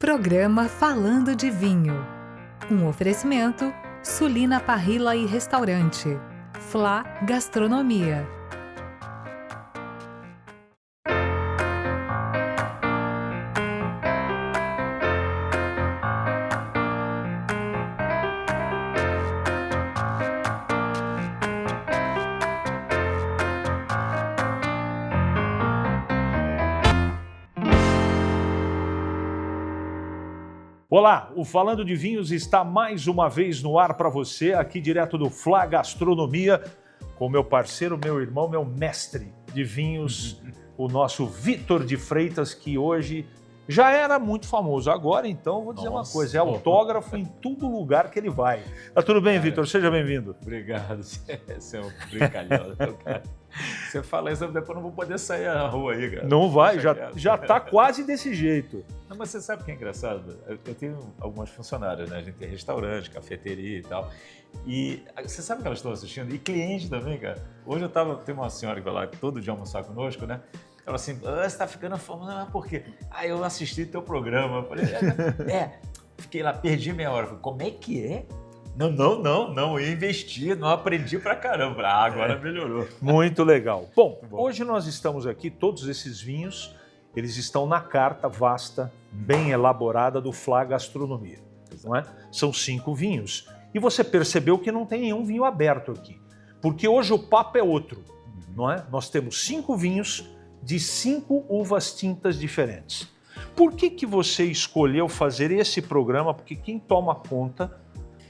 Programa Falando de Vinho. Um oferecimento Sulina Parrilla e Restaurante. Flá Gastronomia. Olá, o Falando de Vinhos está mais uma vez no ar para você, aqui direto do Flá Gastronomia, com meu parceiro, meu irmão, meu mestre de vinhos, o nosso Vitor de Freitas, que hoje já era muito famoso. Agora, então, vou dizer uma coisa, é autógrafo em todo lugar que ele vai. Tá tudo bem, Vitor? Seja bem-vindo. Obrigado, você é um brincalhão, cara. Você fala isso, depois eu não vou poder sair na rua aí, cara. Não vai, já tá quase desse jeito. Não, mas você sabe o que é engraçado? Eu tenho algumas funcionárias, né? A gente tem restaurante, cafeteria e tal. E você sabe que elas estão assistindo? E cliente também, cara. Hoje tem uma senhora que vai lá todo dia almoçar conosco, né? Ela assim, você tá ficando famoso, por quê? Eu assisti teu programa. Eu falei, fiquei lá, perdi meia hora. Eu falei, como é que é? Não, eu investi, não aprendi pra caramba. Agora melhorou. Muito legal. Bom, hoje nós estamos aqui, todos esses vinhos, eles estão na carta vasta, bem elaborada do Flá Gastronomia, não é? São 5 vinhos. E você percebeu que não tem nenhum vinho aberto aqui, porque hoje o papo é outro, não é? Nós temos 5 vinhos de 5 uvas tintas diferentes. Por que você escolheu fazer esse programa? Porque quem toma conta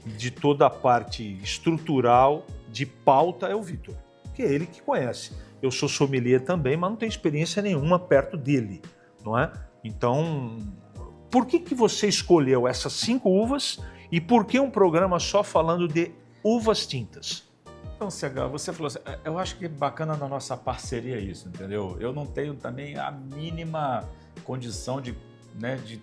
de toda a parte estrutural, de pauta, é o Vitor, que é ele que conhece. Eu sou sommelier também, mas não tenho experiência nenhuma perto dele, não é? Então, por que você escolheu essas 5 uvas e por que um programa só falando de uvas tintas? Então, CH, você falou assim, eu acho que é bacana na nossa parceria isso, entendeu? Eu não tenho também a mínima condição de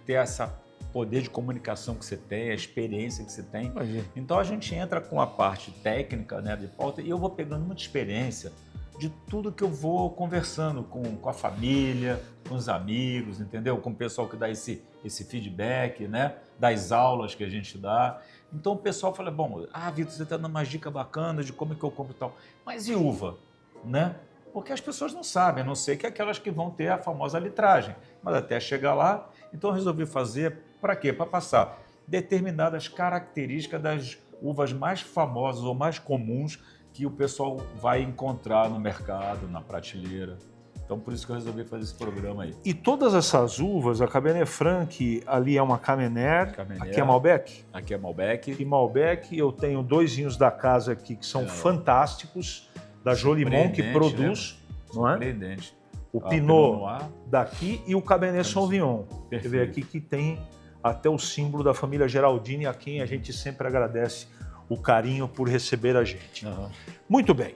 ter essa poder de comunicação que você tem, a experiência que você tem. Imagina. Então a gente entra com a parte técnica, né, de pauta, e eu vou pegando muita experiência de tudo que eu vou conversando com a família, com os amigos, entendeu? Com o pessoal que dá esse feedback, né, das aulas que a gente dá. Então o pessoal fala, bom, Vitor, você está dando uma dica bacana de como é que eu compro e tal. Mas e uva, né? Porque as pessoas não sabem, a não ser que aquelas que vão ter a famosa litragem. Mas até chegar lá, então eu resolvi fazer para quê? Para passar determinadas características das uvas mais famosas ou mais comuns que o pessoal vai encontrar no mercado, na prateleira. Então, por isso que eu resolvi fazer esse programa aí. E todas essas uvas, a Cabernet Franc, ali é uma Carmener, aqui é Malbec? Aqui é Malbec. E Malbec, eu tenho 2 vinhos da casa aqui que são fantásticos, da Jolimon, que produz, né? Não é? Surpreendente. O Pinot daqui e o Cabernet Sauvignon. Você vê aqui que tem até o símbolo da família Geraldini, a quem a gente sempre agradece o carinho por receber a gente. Uhum. Muito bem.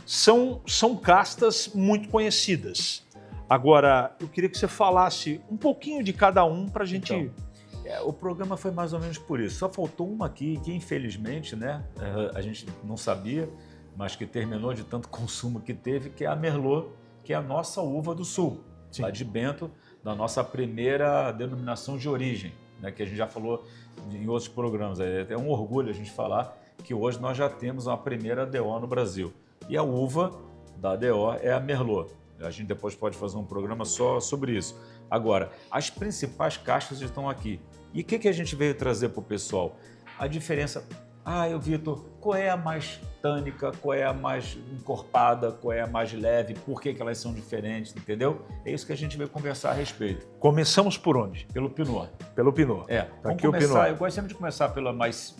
São castas muito conhecidas. Agora, eu queria que você falasse um pouquinho de cada um para a gente... Então, o programa foi mais ou menos por isso. Só faltou uma aqui que, infelizmente, né, a gente não sabia, mas que terminou de tanto consumo que teve, que é a Merlot, que é a nossa uva do Sul, lá de Bento, da nossa primeira denominação de origem, né, que a gente já falou em outros programas. É um orgulho a gente falar que hoje nós já temos uma primeira DO no Brasil. E a uva da DO é a Merlot. A gente depois pode fazer um programa só sobre isso. Agora, as principais castas estão aqui. E o que a gente veio trazer para o pessoal? A diferença... Vitor, qual é a mais tânica, qual é a mais encorpada, qual é a mais leve, por que elas são diferentes, entendeu? É isso que a gente veio conversar a respeito. Começamos por onde? Pelo Pinot. Pelo Pinot. Vamos começar, eu gosto sempre de começar pela mais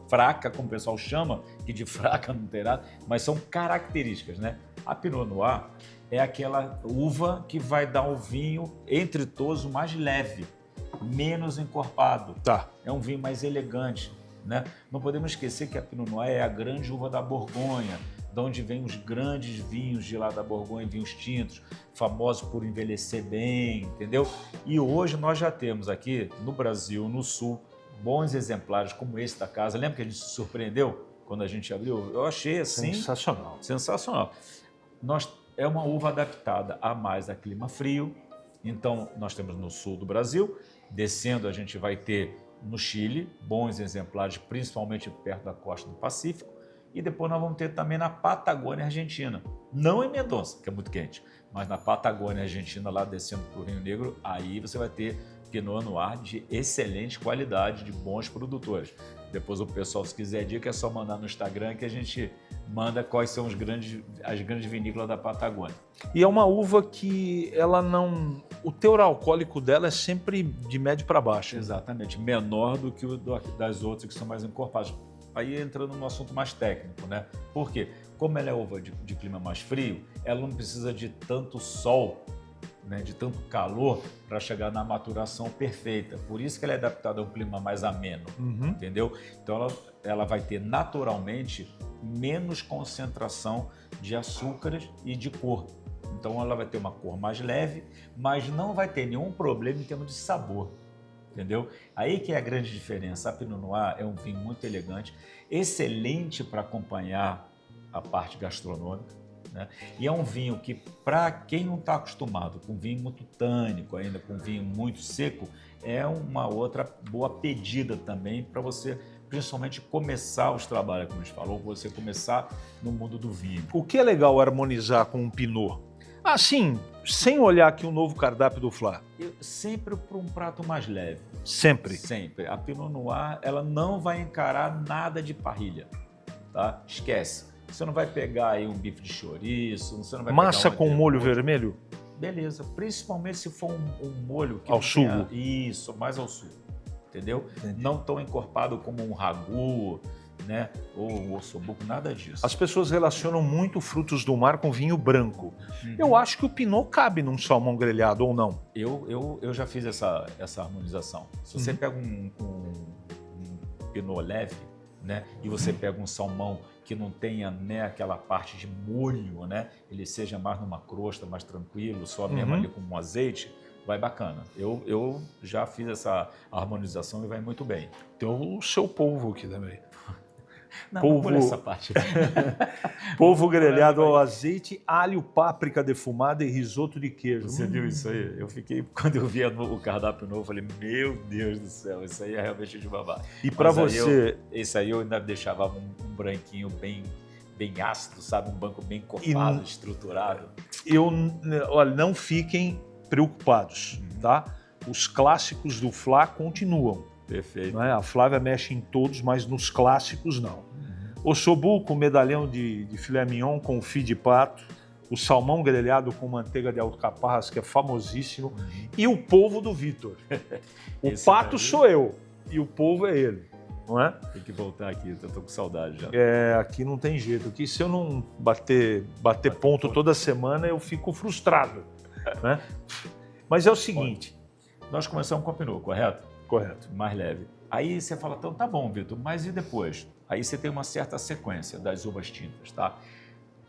fraca, como o pessoal chama, que de fraca não tem nada, mas são características, né? A Pinot Noir é aquela uva que vai dar o vinho, entre todos, o mais leve, menos encorpado. Tá. É um vinho mais elegante, né? Não podemos esquecer que a Pinot Noir é a grande uva da Borgonha, de onde vêm os grandes vinhos de lá da Borgonha, vinhos tintos, famosos por envelhecer bem, entendeu? E hoje nós já temos aqui no Brasil, no Sul, bons exemplares como esse da casa. Lembra que a gente se surpreendeu quando a gente abriu? Eu achei assim... Sensacional. É uma uva adaptada a mais a clima frio, Então, nós temos no sul do Brasil, descendo a gente vai ter no Chile, bons exemplares, principalmente perto da costa do Pacífico, e depois nós vamos ter também na Patagônia Argentina, não em Mendonça, que é muito quente, mas na Patagônia Argentina, lá descendo para o Rio Negro, aí você vai ter Pinot Noir de excelente qualidade, de bons produtores. Depois o pessoal, se quiser dica, é só mandar no Instagram que a gente manda quais são as grandes vinícolas da Patagônia. E é uma uva que ela não... O teor alcoólico dela é sempre de médio para baixo. Exatamente, menor do que o das outras que são mais encorpadas. Aí entrando no assunto mais técnico, né? Por quê? Como ela é uva de clima mais frio, ela não precisa de tanto sol, né, de tanto calor para chegar na maturação perfeita. Por isso que ela é adaptada a um clima mais ameno, entendeu? Então ela vai ter naturalmente menos concentração de açúcares e de cor. Então ela vai ter uma cor mais leve, mas não vai ter nenhum problema em termos de sabor, entendeu? Aí que é a grande diferença. A Pinot Noir é um vinho muito elegante, excelente para acompanhar a parte gastronômica, né? E é um vinho que, para quem não está acostumado com vinho muito tânico ainda, com vinho muito seco, é uma outra boa pedida também para você, principalmente, começar os trabalhos, como a gente falou, você começar no mundo do vinho. O que é legal harmonizar com um Pinot? Assim, sem olhar aqui o novo cardápio do Flá. Sempre para um prato mais leve. Sempre? Sempre. A Pinot Noir, ela não vai encarar nada de parrilha, tá? Esquece. Você não vai pegar aí um bife de chouriço, você não vai massa pegar com molho vermelho? Beleza, principalmente se for um molho que ao sul. Isso, mais ao sul, entendeu? Entendi. Não tão encorpado como um ragu, né? Ou um ossobuco, nada disso. As pessoas relacionam muito frutos do mar com vinho branco. Eu acho que o Pinot cabe num salmão grelhado, ou não? Eu já fiz essa harmonização. Se você pega um Pinot leve, né? E você pega um salmão que não tenha, né, aquela parte de molho, né? Ele seja mais numa crosta, mais tranquilo, só mesmo ali com um azeite, vai bacana. Eu já fiz essa harmonização e vai muito bem. Tem o seu polvo aqui também. Não, polvo, pula essa parte. Polvo grelhado ao azeite, alho, páprica defumada e risoto de queijo. Você viu isso aí? Eu fiquei, quando eu vi o cardápio novo, eu falei, meu Deus do céu, isso aí é realmente de babar. E para você... Esse aí eu ainda deixava um branquinho bem ácido, sabe? Um banco bem encorpado, estruturado. Olha, não fiquem preocupados, tá? Os clássicos do Flá continuam. Perfeito. Né? A Flávia mexe em todos, mas nos clássicos não. Ossobuco, medalhão de filé mignon com fio de pato, o salmão grelhado com manteiga de alcaparras, que é famosíssimo, e o polvo do Vitor. O Esse pato daí... sou eu e o polvo é ele, não é? Tem que voltar aqui, eu tô com saudade já. Aqui não tem jeito. Aqui, se eu não bater ponto toda semana, eu fico frustrado, né? Mas é o seguinte... Nós começamos com a Pinot, correto? Correto. Mais leve. Aí você fala, então tá bom, Vitor, mas e depois? Aí você tem uma certa sequência das uvas tintas, tá?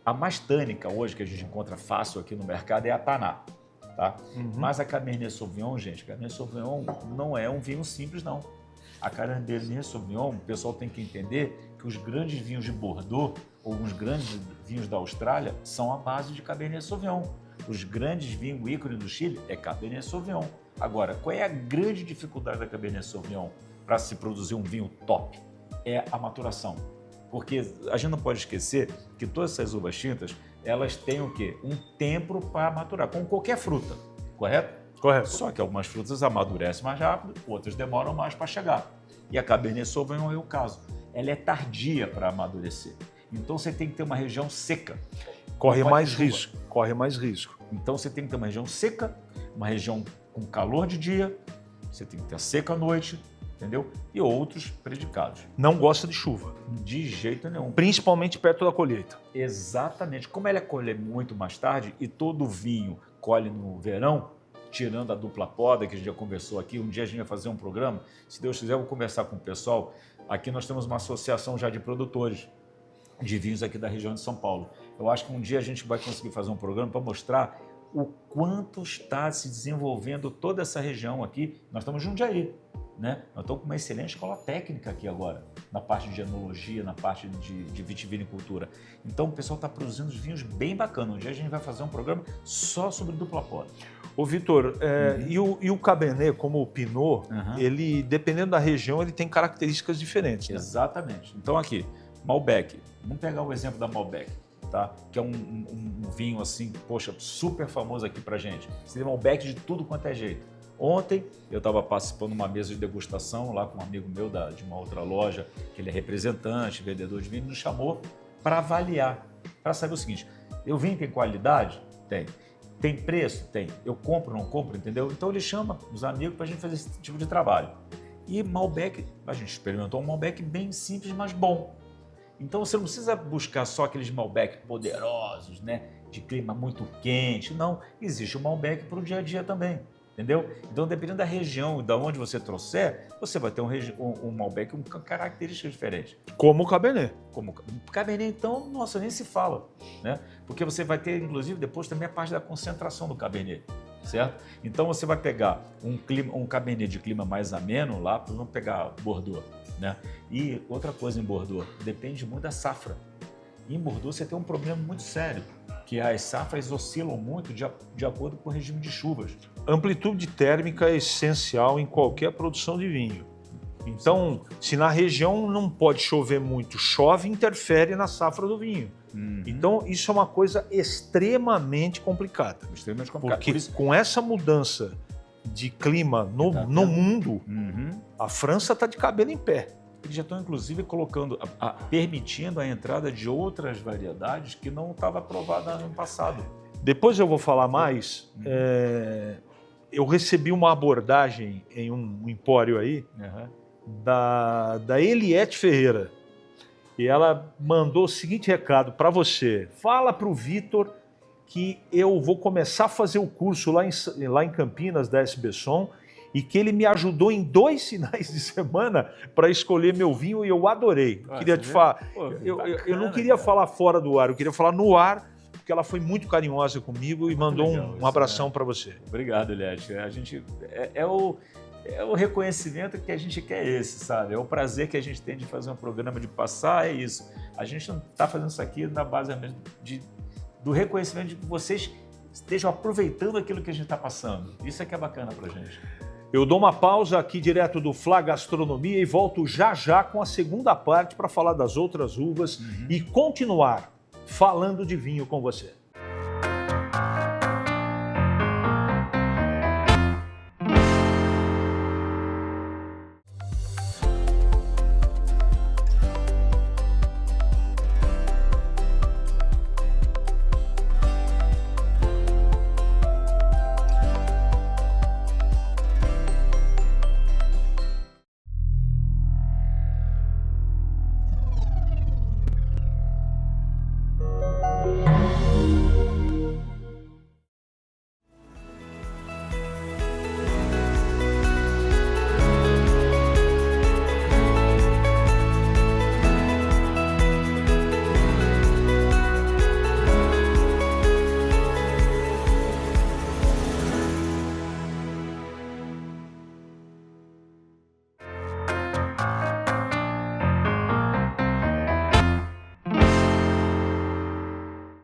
A mais tânica hoje, que a gente encontra fácil aqui no mercado, é a Taná, tá? Mas a Cabernet Sauvignon, gente, Cabernet Sauvignon não é um vinho simples, não. A Cabernet Sauvignon, o pessoal tem que entender que os grandes vinhos de Bordeaux ou os grandes vinhos da Austrália são à base de Cabernet Sauvignon. Os grandes vinhos, o ícone do Chile é Cabernet Sauvignon. Agora, qual é a grande dificuldade da Cabernet Sauvignon para se produzir um vinho top? É a maturação. Porque a gente não pode esquecer que todas essas uvas tintas, elas têm o quê? Um tempo para maturar, como qualquer fruta, correto? Correto. Só que algumas frutas amadurecem mais rápido, outras demoram mais para chegar. E a Cabernet Sauvignon é o caso. Ela é tardia para amadurecer. Então você tem que ter uma região seca. Corre mais risco. Então você tem que ter uma região seca, uma região com calor de dia, você tem que ter seca à noite, entendeu? E outros predicados. Não gosta de chuva. De jeito nenhum. Principalmente perto da colheita. Exatamente. Como ela colhe muito mais tarde e todo vinho colhe no verão, tirando a dupla poda, que a gente já conversou aqui, um dia a gente vai fazer um programa, se Deus quiser eu vou conversar com o pessoal. Aqui nós temos uma associação já de produtores de vinhos aqui da região de São Paulo. Eu acho que um dia a gente vai conseguir fazer um programa para mostrar o quanto está se desenvolvendo toda essa região aqui. Nós estamos em Jundiaí, né? Nós estamos com uma excelente escola técnica aqui agora, na parte de enologia, na parte de vitivinicultura. Então o pessoal está produzindo os vinhos bem bacanas. Um dia a gente vai fazer um programa só sobre dupla poda. Ô Vitor, e o Cabernet, como o Pinot, ele, dependendo da região, ele tem características diferentes, né? Exatamente. Então aqui, Malbec. Vamos pegar o exemplo da Malbec, tá? Que é um vinho assim, poxa, super famoso aqui pra gente. Você tem Malbec de tudo quanto é jeito. Ontem eu estava participando de uma mesa de degustação lá com um amigo meu de uma outra loja, que ele é representante, vendedor de vinho, nos chamou para avaliar, para saber o seguinte: eu vinho tem qualidade? Tem. Tem preço? Tem. Eu compro, não compro, entendeu? Então ele chama os amigos para a gente fazer esse tipo de trabalho. E Malbec, a gente experimentou um Malbec bem simples, mas bom. Então você não precisa buscar só aqueles Malbec poderosos, né? De clima muito quente. Não, existe o Malbec para o dia a dia também. Entendeu? Então, dependendo da região e de onde você trouxer, você vai ter um Malbec com características diferentes. Como o Cabernet. Como o Cabernet, então, nossa, nem se fala, né? Porque você vai ter, inclusive, depois também a parte da concentração do Cabernet, certo? Então, você vai pegar um Cabernet de clima mais ameno lá, para não pegar Bordeaux, né? E outra coisa em Bordeaux, depende muito da safra. E em Bordeaux você tem um problema muito sério, que as safras oscilam muito de acordo com o regime de chuvas. Amplitude térmica é essencial em qualquer produção de vinho. Então, se na região não pode chover muito, chove, interfere na safra do vinho. Então, isso é uma coisa extremamente complicada. Extremamente complicada. Porque com essa mudança de clima no mundo, a França está de cabelo em pé. Eles já estão, inclusive, permitindo a entrada de outras variedades que não estava aprovada no ano passado. Depois eu vou falar mais. Eu recebi uma abordagem em um empório aí, da Eliette Ferreira. E ela mandou o seguinte recado para você: fala para o Vitor que eu vou começar a fazer o curso lá em Campinas, da SBSOM, e que ele me ajudou em 2 finais de semana para escolher meu vinho e eu adorei. Queria te falar. Eu não queria falar fora do ar, eu queria falar no ar, porque ela foi muito carinhosa comigo e mandou um abração para você. Obrigado, Eliette. A gente é o reconhecimento que a gente quer esse, sabe? É o prazer que a gente tem de fazer um programa, de passar, é isso. A gente não está fazendo isso aqui na base do reconhecimento de que vocês estejam aproveitando aquilo que a gente está passando. Isso é que é bacana para a gente. Eu dou uma pausa aqui direto do Fla Gastronomia e volto já com a segunda parte para falar das outras uvas e continuar falando de vinho com você.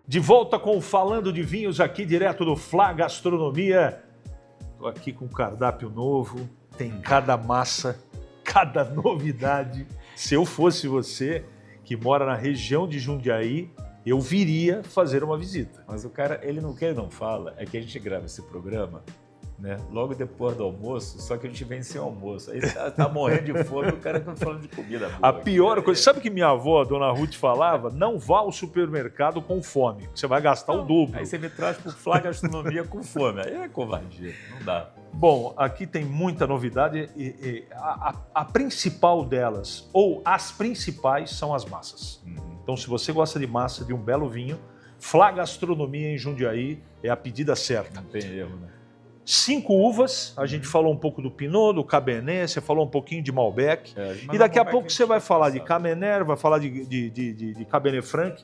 De volta com o Falando de Vinhos aqui direto do Fla Gastronomia. Estou aqui com um cardápio novo, tem cada massa, cada novidade. Se eu fosse você, que mora na região de Jundiaí, eu viria fazer uma visita. Mas o cara, ele não fala, é que a gente grava esse programa, né, logo depois do almoço, só que a gente vem sem almoço. Aí tá morrendo de fome, o cara tá falando de comida boa. A pior coisa, sabe que minha avó, a dona Ruth, falava? Não vá ao supermercado com fome, você vai gastar o dobro. Aí você me traz pro Fla Gastronomia com fome, aí é covardia, não dá. Bom, aqui tem muita novidade e a principal delas, ou as principais, são as massas. Então, se você gosta de massa, de um belo vinho, Fla Gastronomia em Jundiaí é a pedida certa. Não tem erro, né? 5 uvas, a gente falou um pouco do Pinot, do Cabernet, você falou um pouquinho de Malbec. E daqui a pouco você vai falar de Carmenère, vai falar de Cabernet Franc.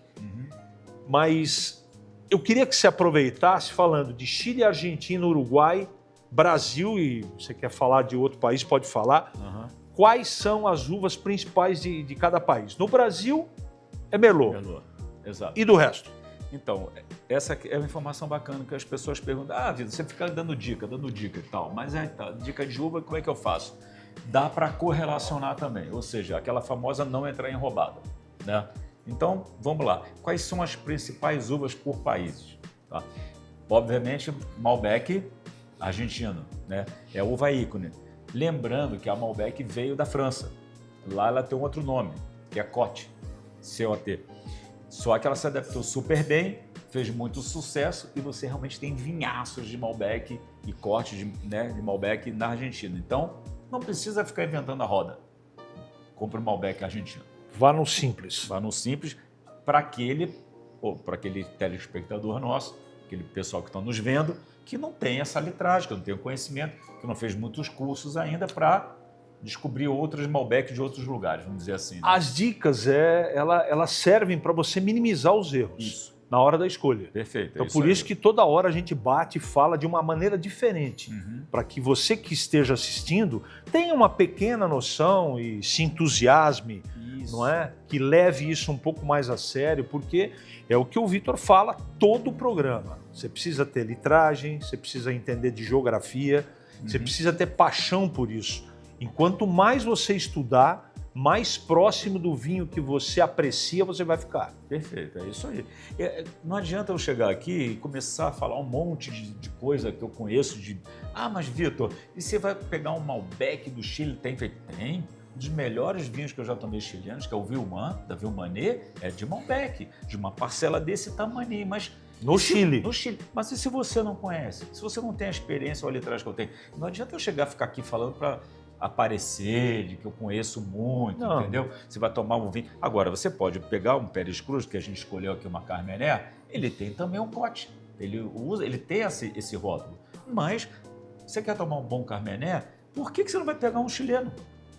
Mas eu queria que você aproveitasse falando de Chile, Argentina, Uruguai, Brasil, e você quer falar de outro país, pode falar. Aham. Quais são as uvas principais de cada país? No Brasil, é Merlot. Merlot. Exato. E do resto? Então, essa é uma informação bacana que as pessoas perguntam. Ah, Vitor, você fica dando dica e tal. Mas dica de uva, como é que eu faço? Dá para correlacionar também, ou seja, aquela famosa não entrar em roubada, né? Então, vamos lá. Quais são as principais uvas por países? Tá? Obviamente, Malbec, argentino, né? É a uva ícone. Lembrando que a Malbec veio da França. Lá ela tem um outro nome, que é Cote, C-O-T. Só que ela se adaptou super bem, fez muito sucesso e você realmente tem vinhaços de Malbec e cortes de Malbec na Argentina. Então, não precisa ficar inventando a roda. Compre um Malbec argentino. Vá no simples. Vá no simples para aquele telespectador nosso, aquele pessoal que está nos vendo, que não tem essa litragem, que não tem o conhecimento, que não fez muitos cursos ainda para descobrir outros Malbec de outros lugares, vamos dizer assim. Né? As dicas, elas servem para você minimizar os erros. Isso. Na hora da escolha. Perfeito. Então, por isso que toda hora a gente bate e fala de uma maneira diferente, para que você que esteja assistindo tenha uma pequena noção e se entusiasme, não é? Que leve isso um pouco mais a sério, porque é o que o Vitor fala todo o programa. Você precisa ter litragem, você precisa entender de geografia, você precisa ter paixão por isso. Enquanto mais você estudar, mais próximo do vinho que você aprecia, você vai ficar. Perfeito, é isso aí. Não adianta eu chegar aqui e começar a falar um monte de coisa que eu conheço mas Vitor, e você vai pegar um Malbec do Chile? Tem? Um dos melhores vinhos que eu já tomei chilenos, que é o Vilman, da Vilmanet, é de Malbec, de uma parcela desse tamanho, mas... No Chile. No Chile. Mas e se você não conhece? Se você não tem a experiência ou a litragem que eu tenho? Não adianta eu chegar a ficar aqui falando para aparecer, de que eu conheço muito, não. Entendeu? Você vai tomar um vinho. Agora, você pode pegar um Pérez Cruz, que a gente escolheu aqui, uma Carmené, ele tem também um Cote. Ele tem esse rótulo. Mas, você quer tomar um bom Carmené, por que você não vai pegar um chileno?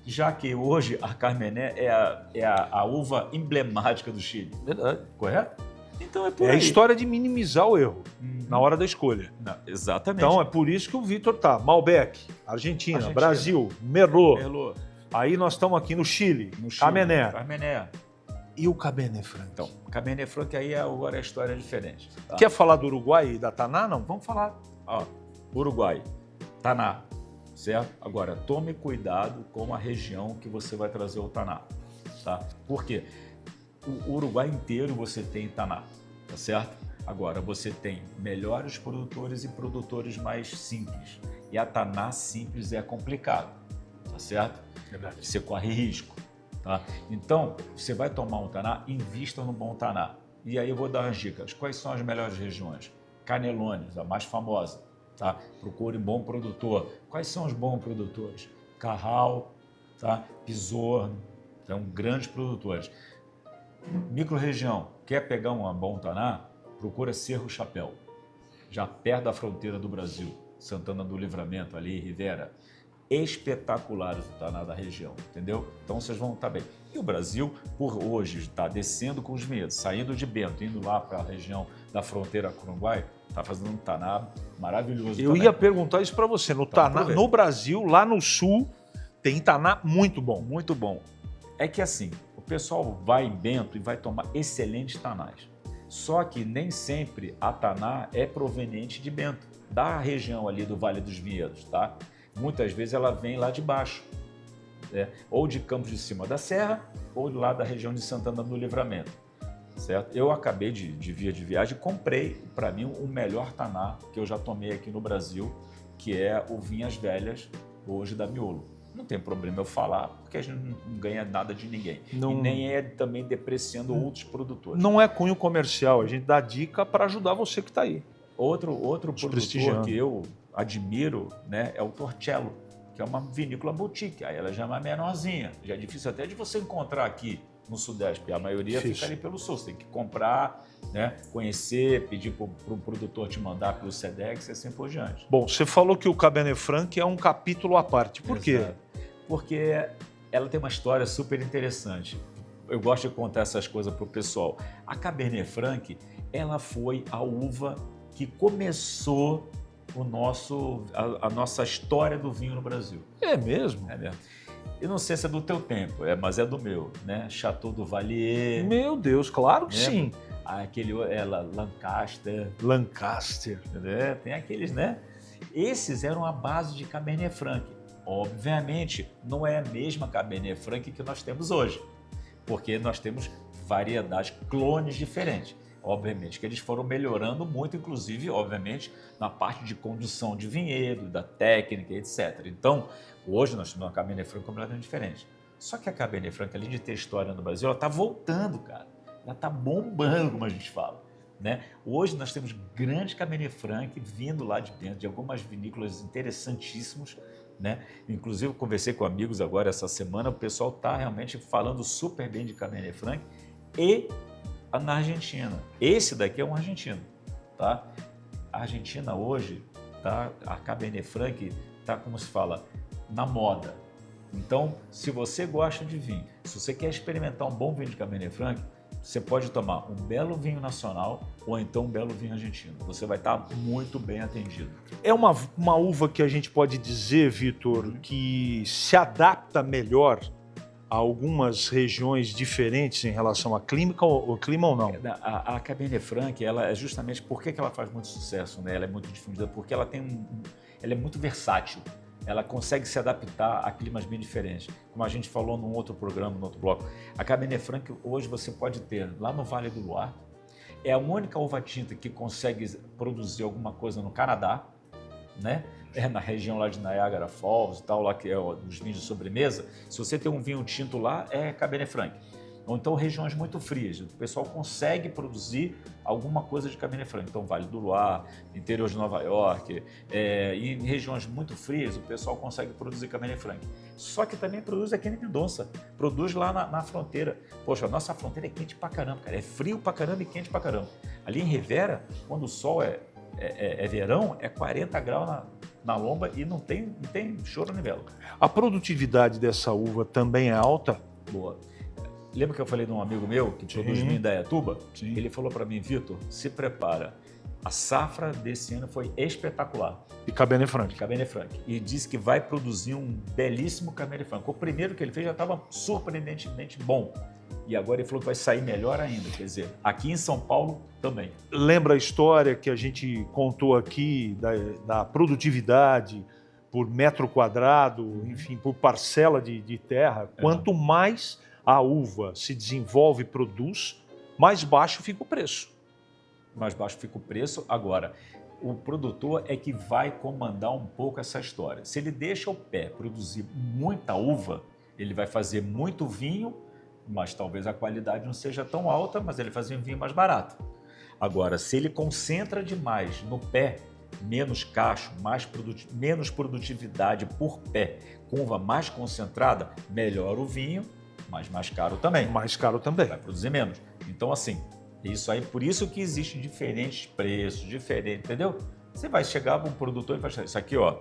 Já que hoje a Carmené é a uva emblemática do Chile. Verdade. Correto? Então é por aí. É a história de minimizar o erro na hora da escolha. Não, exatamente. Então é por isso que o Vitor tá. Malbec, Argentina, Brasil, Merlot. Aí nós estamos aqui no Chile, Carmené. E o Cabernet Franc? Então, Cabernet Franc aí agora a história é diferente. Tá? Quer falar do Uruguai e da Taná? Não? Vamos falar. Uruguai, Taná, certo? Agora, tome cuidado com a região que você vai trazer o Taná, tá? Por quê? O Uruguai inteiro você tem Taná, tá certo? Agora, você tem melhores produtores e produtores mais simples. E a Taná simples é complicado, tá certo? Verdade. Você corre risco, tá? Então, você vai tomar um Taná, invista no bom Taná. E aí eu vou dar umas dicas. Quais são as melhores regiões? Canelones, a mais famosa, tá? Procure um bom produtor. Quais são os bons produtores? Carral, tá? Pisorno, são grandes produtores. Micro-região, quer pegar um bom Taná? Procura Cerro Chapéu, já perto da fronteira do Brasil, Santana do Livramento, ali, Rivera. Espetacular o Taná da região, entendeu? Então vocês vão estar bem. E o Brasil, por hoje, está descendo com os vinhedos, saindo de Bento, indo lá para a região da fronteira com o Uruguai, está fazendo um Taná maravilhoso. Eu ia perguntar isso para você. No Brasil, lá no sul, tem Taná muito bom. Muito bom. É que assim, o pessoal vai em Bento e vai tomar excelentes Tanás. Só que nem sempre a Taná é proveniente de Bento, da região ali do Vale dos Vinhedos, tá? Muitas vezes ela vem lá de baixo, né? Ou de Campos de Cima da Serra, ou lá da região de Santana do Livramento, certo? Eu acabei de vir de viagem e comprei, para mim, o melhor Taná que eu já tomei aqui no Brasil, que é o Vinhas Velhas, hoje da Miolo. Não tem problema eu falar, porque a gente não ganha nada de ninguém. Não... E nem é também depreciando outros produtores. Não é cunho comercial, a gente dá dica para ajudar você que está aí. Outro produtor que eu admiro, né, é o Torcello, que é uma vinícola boutique. Aí ela já é uma menorzinha, já é difícil até de você encontrar aqui no Sudeste, porque a maioria fica ali pelo Sul. Você tem que comprar, né, conhecer, pedir para o produtor te mandar pelo Sedex e assim por diante. Bom, você falou que o Cabernet Franc é um capítulo à parte. Por quê? Porque ela tem uma história super interessante. Eu gosto de contar essas coisas para o pessoal. A Cabernet Franc, ela foi a uva que começou a nossa história do vinho no Brasil. É mesmo? É mesmo. Eu não sei se é do teu tempo, mas é do meu, né? Chateau do Valier. Meu Deus, claro que sim. Aquele Lancaster. Lancaster. Né? Tem aqueles, né? Esses eram a base de Cabernet Franc. Obviamente, não é a mesma Cabernet Franc que nós temos hoje, porque nós temos variedades, clones diferentes. Obviamente que eles foram melhorando muito, inclusive, obviamente, na parte de condução de vinhedo, da técnica, etc. Então, hoje nós temos uma Cabernet Franc completamente diferente. Só que a Cabernet Franc, além de ter história no Brasil, ela está voltando, cara. Ela está bombando, como a gente fala. Né? Hoje nós temos grandes Cabernet Franc vindo lá de dentro, de algumas vinícolas interessantíssimas. Né? Inclusive, eu conversei com amigos agora essa semana, o pessoal está realmente falando super bem de Cabernet Franc e na Argentina. Esse daqui é um argentino. Tá? A Argentina hoje, tá? A Cabernet Franc está, como se fala, na moda. Então, se você gosta de vinho, se você quer experimentar um bom vinho de Cabernet Franc, você pode tomar um belo vinho nacional ou então um belo vinho argentino. Você vai estar muito bem atendido. É uma uva que a gente pode dizer, Vitor, que se adapta melhor a algumas regiões diferentes em relação ao clima ou não? A Cabernet Franc, ela é justamente por que ela faz muito sucesso, né? Ela é muito difundida, porque ela é muito versátil. Ela consegue se adaptar a climas bem diferentes. Como a gente falou num outro programa, num outro bloco, a Cabernet Franc hoje você pode ter lá no Vale do Loire. É a única uva tinta que consegue produzir alguma coisa no Canadá, né? Na região lá de Niagara Falls e tal, lá que é os vinhos de sobremesa. Se você tem um vinho tinto lá, é Cabernet Franc. Ou então regiões muito frias, o pessoal consegue produzir alguma coisa de Cabernet Franc. Então Vale do Loire, interior de Nova York, e em regiões muito frias o pessoal consegue produzir Cabernet Franc. Só que também produz aqui em Mendonça, produz lá na fronteira. Poxa, a nossa fronteira é quente pra caramba, cara. É frio pra caramba e quente pra caramba. Ali em Rivera, quando o sol é verão, é 40 graus na lomba e não tem choro nem vela. A produtividade dessa uva também é alta? Boa. Lembra que eu falei de um amigo meu que produz vinho em Indaiatuba? Sim. Ele falou para mim, Vitor, se prepara. A safra desse ano foi espetacular. E Cabernet Franc. Cabernet Franc. E disse que vai produzir um belíssimo Cabernet Franc. O primeiro que ele fez já estava surpreendentemente bom. E agora ele falou que vai sair melhor ainda. Quer dizer, aqui em São Paulo também. Lembra a história que a gente contou aqui da produtividade por metro quadrado, enfim, por parcela de terra? Quanto mais a uva se desenvolve e produz, mais baixo fica o preço. Mais baixo fica o preço. Agora, o produtor é que vai comandar um pouco essa história. Se ele deixa o pé produzir muita uva, ele vai fazer muito vinho, mas talvez a qualidade não seja tão alta, mas ele faz um vinho mais barato. Agora, se ele concentra demais no pé, menos cacho, menos produtividade por pé, com uva mais concentrada, melhor o vinho, mas mais caro também. Mais caro também. Vai produzir menos. Então, assim, isso aí, por isso que existem diferentes preços, entendeu? Você vai chegar para um produtor e vai falar, isso aqui, ó,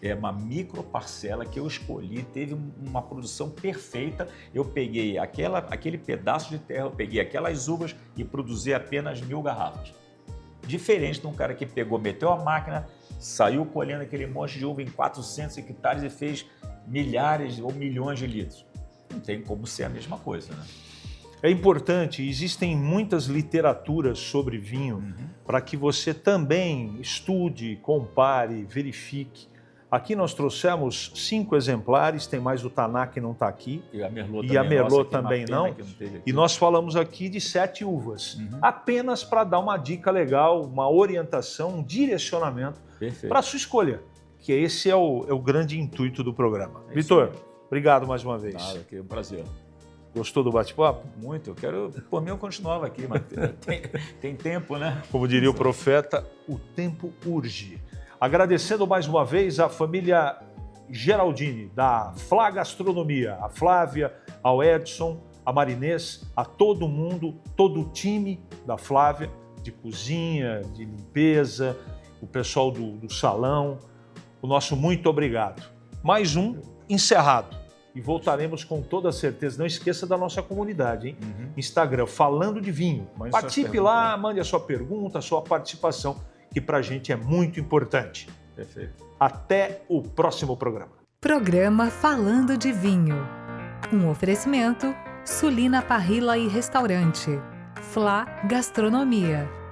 é uma micro parcela que eu escolhi, teve uma produção perfeita, eu peguei aquele pedaço de terra, eu peguei aquelas uvas e produzi apenas 1000 garrafas. Diferente de um cara que pegou, meteu a máquina, saiu colhendo aquele monte de uva em 400 hectares e fez milhares ou milhões de litros. Não tem como ser a mesma coisa, né? É importante, existem muitas literaturas sobre vinho para que você também estude, compare, verifique. Aqui nós trouxemos 5 exemplares, tem mais o Taná que não está aqui. E a Merlot também, Merlot também não. E nós falamos aqui de 7 uvas, apenas para dar uma dica legal, uma orientação, um direcionamento para a sua escolha, que esse é o grande intuito do programa. Vitor, obrigado mais uma vez. Nada, que é um prazer. Gostou do bate-papo? Muito. Por mim eu continuava aqui, mas tem tempo, né? Como diria o profeta, o tempo urge. Agradecendo mais uma vez a família Geraldini, da Flá Gastronomia, a Flávia, ao Edson, a Marinês, a todo mundo, todo o time da Flávia, de cozinha, de limpeza, o pessoal do salão. O nosso muito obrigado. Mais um encerrado. E voltaremos com toda certeza. Não esqueça da nossa comunidade, hein? Instagram, Falando de Vinho. Participe lá, mande a sua pergunta, a sua participação, que para a gente é muito importante. Perfeito. Até o próximo programa. Programa Falando de Vinho. Um oferecimento Sulina Parrilla e Restaurante. Flá Gastronomia.